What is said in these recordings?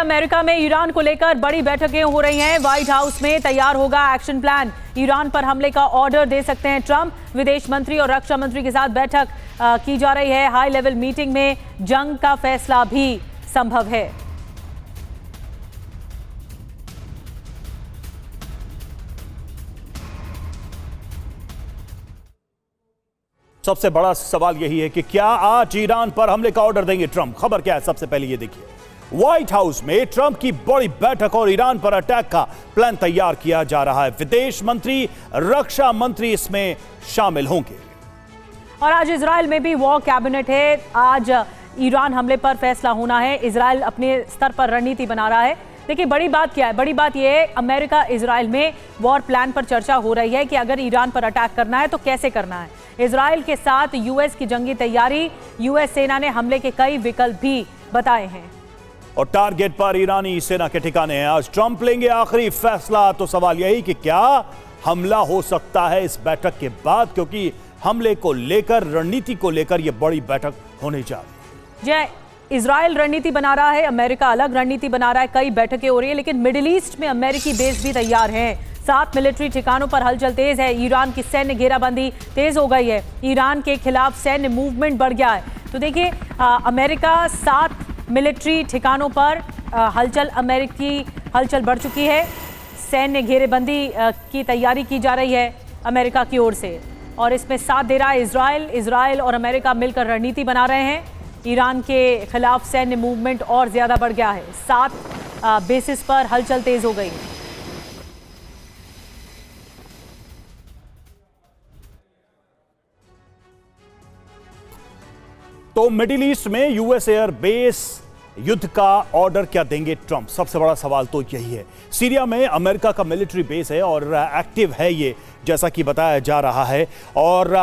America में Iran को लेकर बड़ी बैठकें हो रही हैं। व्हाइट हाउस में तैयार होगा एक्शन प्लान। ईरान पर हमले का ऑर्डर दे सकते हैं ट्रंप। विदेश मंत्री और रक्षा मंत्री के साथ बैठक की जा रही है। हाई लेवल मीटिंग में जंग का फैसला भी संभव है। सबसे बड़ा सवाल यही है कि क्या आज ईरान पर हमले का ऑर्डर देंगे ट्रंप। खबर क्या है, सबसे पहले ये देखिए। व्हाइट हाउस में ट्रंप की बड़ी बैठक और ईरान पर अटैक का प्लान तैयार किया जा रहा है। विदेश मंत्री, रक्षा मंत्री इसमें शामिल होंगे। और आज इजराइल में भी वॉर कैबिनेट है। आज ईरान हमले पर फैसला होना है। इजराइल अपने स्तर पर रणनीति बना रहा है। देखिए बड़ी बात क्या है, बड़ी बात यह है अमेरिका इजराइल में वॉर प्लान पर चर्चा हो रही है कि अगर ईरान पर अटैक करना है तो कैसे करना है। इजराइल के साथ यूएस की जंगी तैयारी, यूएस सेना ने हमले के कई विकल्प भी बताए हैं। और टारगेट पर ईरानी सेना के ठिकाने हैं। आज ट्रंप लेंगे आखिरी फैसला। तो सवाल यही कि क्या हमला हो सकता है इस बैठक के बाद, क्योंकि हमले को लेकर, रणनीति को लेकर यह बड़ी बैठक होने जा रही है। इजराइल रणनीति बना रहा है, अमेरिका अलग रणनीति बना रहा है। कई बैठकें हो रही है, लेकिन मिडिल ईस्ट में अमेरिकी बेस भी तैयार हैं। 7 मिलिट्री ठिकानों पर हलचल तेज है। ईरान की सैन्य घेराबंदी तेज हो गई है। ईरान के खिलाफ सैन्य मूवमेंट बढ़ गया है। तो देखिए अमेरिका 7 मिलिट्री ठिकानों पर अमेरिकी हलचल बढ़ चुकी है। सैन्य घेरेबंदी की तैयारी की जा रही है अमेरिका की ओर से, और इसमें साथ दे रहा है इजराइल। इजराइल और अमेरिका मिलकर रणनीति बना रहे हैं। ईरान के खिलाफ सैन्य मूवमेंट और ज्यादा बढ़ गया है। 7 बेसिस पर हलचल तेज हो गई। तो मिडिल ईस्ट में यूएस एयर बेस युद्ध का ऑर्डर क्या देंगे ट्रंप। सबसे बड़ा सवाल तो यही है। सीरिया में अमेरिका का मिलिट्री बेस है और एक्टिव है ये, जैसा कि बताया जा रहा है। और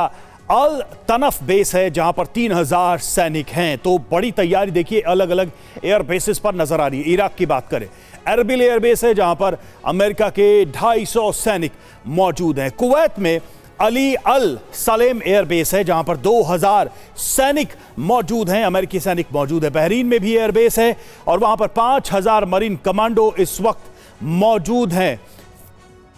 अल तनफ बेस है जहां पर 3000 सैनिक हैं। तो बड़ी तैयारी देखिए अलग अलग एयर बेसिस पर नजर आ रही है। इराक की बात करें, एरबिल एयर बेस है जहां पर अमेरिका के 250 सैनिक मौजूद हैं। कुवैत में अली अल सलेम एयर बेस है जहां पर 2000 सैनिक मौजूद हैं, अमेरिकी सैनिक मौजूद है। बहरीन में भी एयर बेस है और वहां पर 5000 मरीन कमांडो इस वक्त मौजूद हैं।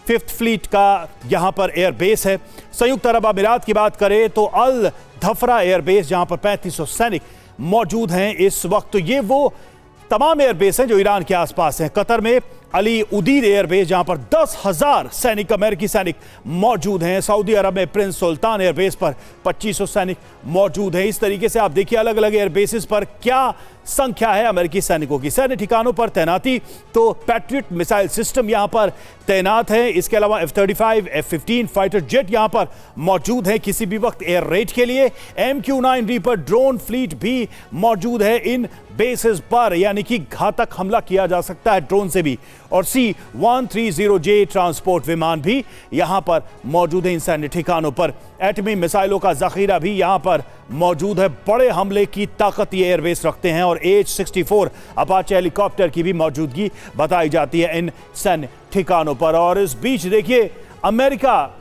5th फ्लीट का यहां पर एयर बेस है। संयुक्त अरब अमीरात की बात करें तो अल धफरा एयर बेस जहां पर 3500 सैनिक मौजूद हैं इस वक्त। तो ये वो तमाम एयर बेस हैं जो ईरान के आसपास हैं। कतर में अली उदीर एयर बेस जहां पर 10,000 सैनिक, अमेरिकी सैनिक मौजूद हैं। सऊदी अरब में प्रिंस सुल्तान एयर बेस पर 2500 सैनिक मौजूद हैं। इस तरीके से आप देखिए अलग अलग एयर बेसिस पर क्या संख्या है अमेरिकी सैनिकों की। सैन्य ठिकानों पर तैनाती तो पैट्रियट मिसाइल सिस्टम यहां पर तैनात है। इसके अलावा F-35, F-15 फाइटर जेट यहां पर मौजूद है किसी भी वक्त एयर रेड के लिए। MQ-9 रीपर ड्रोन फ्लीट भी मौजूद है इन बेसिस पर, यानी कि घातक हमला किया जा सकता है ड्रोन से भी। और C-130J ट्रांसपोर्ट विमान भी यहां पर मौजूद है इन सैन्य ठिकानों पर। एटमी मिसाइलों का जखीरा भी यहां पर मौजूद है। बड़े हमले की ताकत ये एयरबेस रखते हैं और H-64 अपाचे हेलीकॉप्टर की भी मौजूदगी बताई जाती है इन सैन्य ठिकानों पर। और इस बीच देखिए अमेरिका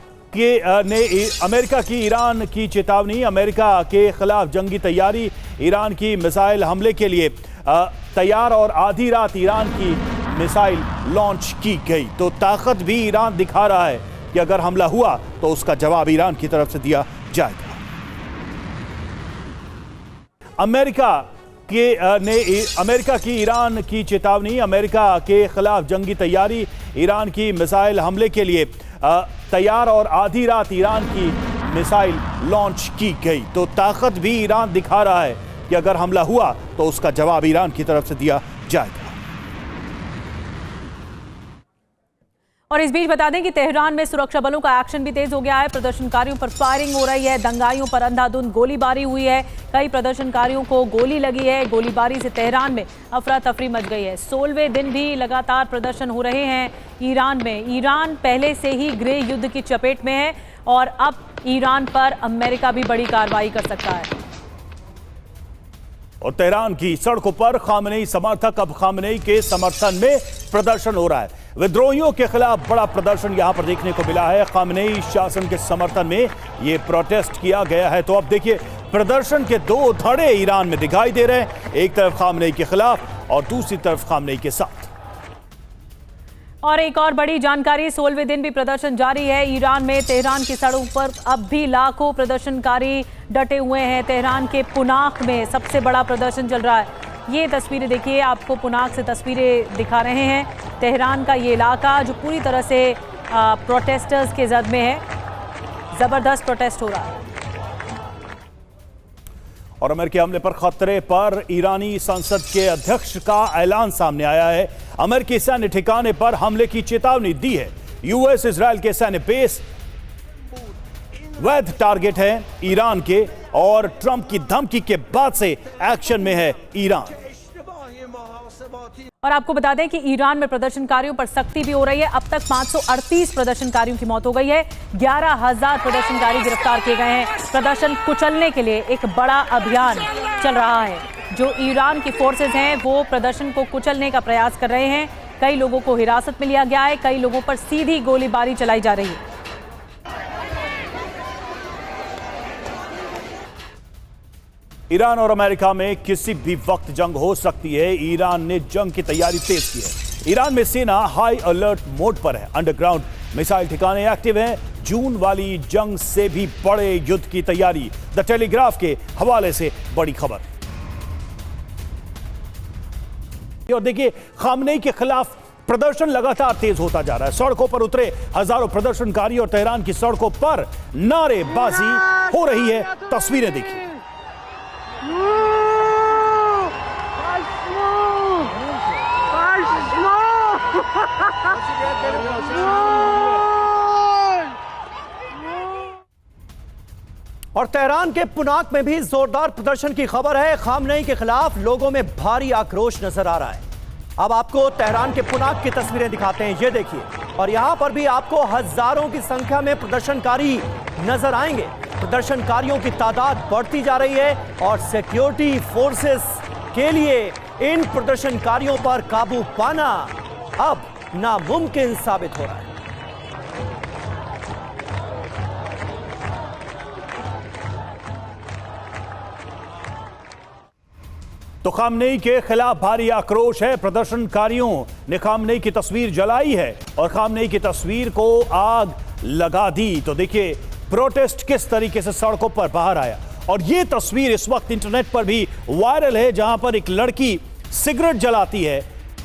की ईरान की चेतावनी, अमेरिका के खिलाफ जंगी तैयारी, ईरान की मिसाइल हमले के लिए तैयार। और आधी रात ईरान की मिसाइल लॉन्च की गई। तो ताकत भी ईरान दिखा रहा है कि अगर हमला हुआ तो उसका जवाब ईरान की तरफ से दिया जाएगा। अमेरिका की ईरान की चेतावनी, अमेरिका के खिलाफ जंगी तैयारी, ईरान की मिसाइल हमले के लिए तैयार। और आधी रात ईरान की मिसाइल लॉन्च की गई। तो ताकत भी ईरान दिखा रहा है कि अगर हमला हुआ तो उसका जवाब ईरान की तरफ से दिया जाएगा। और इस बीच बता दें कि तेहरान में सुरक्षा बलों का एक्शन भी तेज हो गया है। प्रदर्शनकारियों पर फायरिंग हो रही है, दंगाइयों पर अंधाधुंध गोलीबारी हुई है। कई प्रदर्शनकारियों को गोली लगी है। गोलीबारी से तेहरान में अफरा तफरी मच गई है। 16वें दिन भी लगातार प्रदर्शन हो रहे हैं ईरान में। ईरान पहले से ही गृह युद्ध की चपेट में है और अब ईरान पर अमेरिका भी बड़ी कार्रवाई कर सकता है। और तेहरान की सड़कों पर खामनेई समर्थक अब खामनेई के समर्थन में प्रदर्शन हो रहा है। विद्रोहियों के खिलाफ बड़ा प्रदर्शन यहां पर देखने को मिला है। खामनेई शासन के समर्थन में यह प्रोटेस्ट किया गया है। तो अब देखिए प्रदर्शन के 2 धड़े ईरान में दिखाई दे रहे हैं। एक तरफ खामनेई के खिलाफ, और दूसरी तरफ खामनेई के साथ। और एक और बड़ी जानकारी, 16वें दिन भी प्रदर्शन जारी है ईरान में। तेहरान की सड़कों पर अब भी लाखों प्रदर्शनकारी डटे हुए हैं। तेहरान के पुनाक में सबसे बड़ा प्रदर्शन चल रहा है। ये तस्वीरें देखिए, आपको पुनाक से तस्वीरें दिखा रहे हैं। तेहरान का ये इलाका जो पूरी तरह से प्रोटेस्टर्स के जद में है, जबरदस्त प्रोटेस्ट हो रहा है। और अमेरिकी हमले पर खतरे पर ईरानी संसद के अध्यक्ष का ऐलान सामने आया है। अमेरिकी सैन्य ठिकाने पर हमले की चेतावनी दी है। यूएस इजराइल के सैन्य बेस वैध टारगेट है ईरान के, और ट्रंप की धमकी के बाद से एक्शन में है ईरान। और आपको बता दें कि ईरान में प्रदर्शनकारियों पर सख्ती भी हो रही है। अब तक 538 प्रदर्शनकारियों की मौत हो गई है। 11,000 प्रदर्शनकारी गिरफ्तार किए गए हैं। प्रदर्शन कुचलने के लिए एक बड़ा अभियान चल रहा है। जो ईरान की फोर्सेस हैं वो प्रदर्शन को कुचलने का प्रयास कर रहे हैं। कई लोगों को हिरासत में लिया गया है, कई लोगों पर सीधी गोलीबारी चलाई जा रही है। ईरान और अमेरिका में किसी भी वक्त जंग हो सकती है। ईरान ने जंग की तैयारी तेज की है। ईरान में सेना हाई अलर्ट मोड पर है। अंडरग्राउंड मिसाइल ठिकाने एक्टिव हैं। जून वाली जंग से भी बड़े युद्ध की तैयारी। द टेलीग्राफ के हवाले से बड़ी खबर। और देखिए, खामनेई के खिलाफ प्रदर्शन लगातार तेज होता जा रहा है। सड़कों पर उतरे हजारों प्रदर्शनकारी और तेहरान की सड़कों पर नारेबाजी हो रही है। तस्वीरें देखिए। और तेहरान के पुनाक में भी जोरदार प्रदर्शन की खबर है। खामनेई के खिलाफ लोगों में भारी आक्रोश नजर आ रहा है। अब आपको तेहरान के पुनाक की तस्वीरें दिखाते हैं, ये देखिए। और यहां पर भी आपको हजारों की संख्या में प्रदर्शनकारी नजर आएंगे। प्रदर्शनकारियों की तादाद बढ़ती जा रही है और सिक्योरिटी फोर्सेस के लिए इन प्रदर्शनकारियों पर काबू पाना अब नामुमकिन साबित हो रहा है। तो खामनेई के खिलाफ भारी आक्रोश है। प्रदर्शनकारियों ने खामनेई की तस्वीर जलाई है और खामनेई की तस्वीर को आग लगा दी। तो देखिए प्रोटेस्ट किस तरीके से सड़कों पर बाहर आया। और यह तस्वीर इस वक्त इंटरनेट पर भी वायरल है, जहां पर एक लड़की सिगरेट जलाती है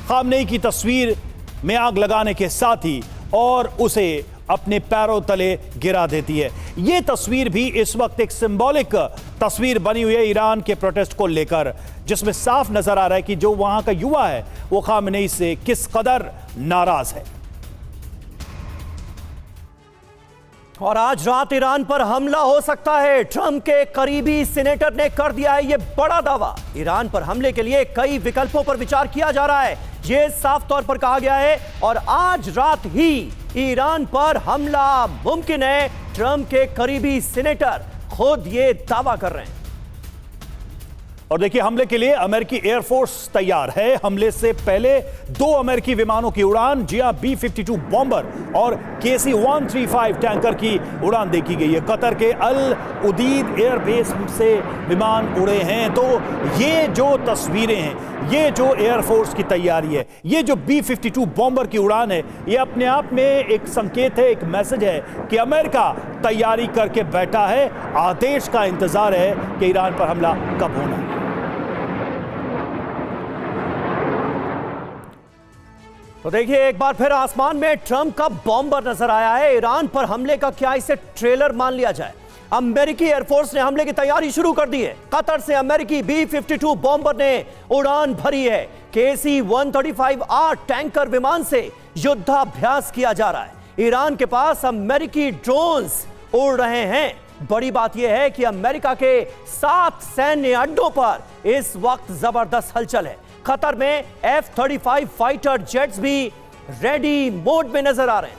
खामनेई की तस्वीर में आग लगाने के साथ ही, और उसे अपने पैरों तले गिरा देती है। यह तस्वीर भी इस वक्त एक सिंबॉलिक तस्वीर बनी हुई है ईरान के प्रोटेस्ट को लेकर, जिसमें साफ नजर आ रहा है कि जो वहां का युवा है वो खामनेई से किस कदर नाराज है। और आज रात ईरान पर हमला हो सकता है। ट्रंप के करीबी सीनेटर ने कर दिया है यह बड़ा दावा। ईरान पर हमले के लिए कई विकल्पों पर विचार किया जा रहा है, यह साफ तौर पर कहा गया है। और आज रात ही ईरान पर हमला मुमकिन है। ट्रंप के करीबी सीनेटर खुद ये दावा कर रहे हैं। और देखिए, हमले के लिए अमेरिकी एयरफोर्स तैयार है। हमले से पहले 2 अमेरिकी विमानों की उड़ान, जिया B-52 बॉम्बर और KC-135 टैंकर की उड़ान देखी गई है। कतर के अल उदीद एयरबेस से विमान उड़े हैं। तो ये जो तस्वीरें हैं, ये जो एयरफोर्स की तैयारी है, ये जो B-52 बॉम्बर की उड़ान है, ये अपने आप में एक संकेत है, एक मैसेज है कि अमेरिका तैयारी करके बैठा है। आदेश का इंतजार है कि ईरान पर हमला कब होना है। तो देखिए, एक बार फिर आसमान में ट्रंप का बॉम्बर नजर आया है। ईरान पर हमले का क्या इसे ट्रेलर मान लिया जाए? अमेरिकी एयरफोर्स ने हमले की तैयारी शुरू कर दी है। कतर से अमेरिकी B-52 बॉम्बर ने उड़ान भरी है। KC-135R टैंकर विमान से युद्धाभ्यास किया जा रहा है। ईरान के पास अमेरिकी ड्रोन्स उड़ रहे हैं। बड़ी बात यह है कि अमेरिका के 7 सैन्य अड्डों पर इस वक्त जबरदस्त हलचल है। कतर में F-35 फाइटर जेट्स भी रेडी मोड में नजर आ रहे हैं।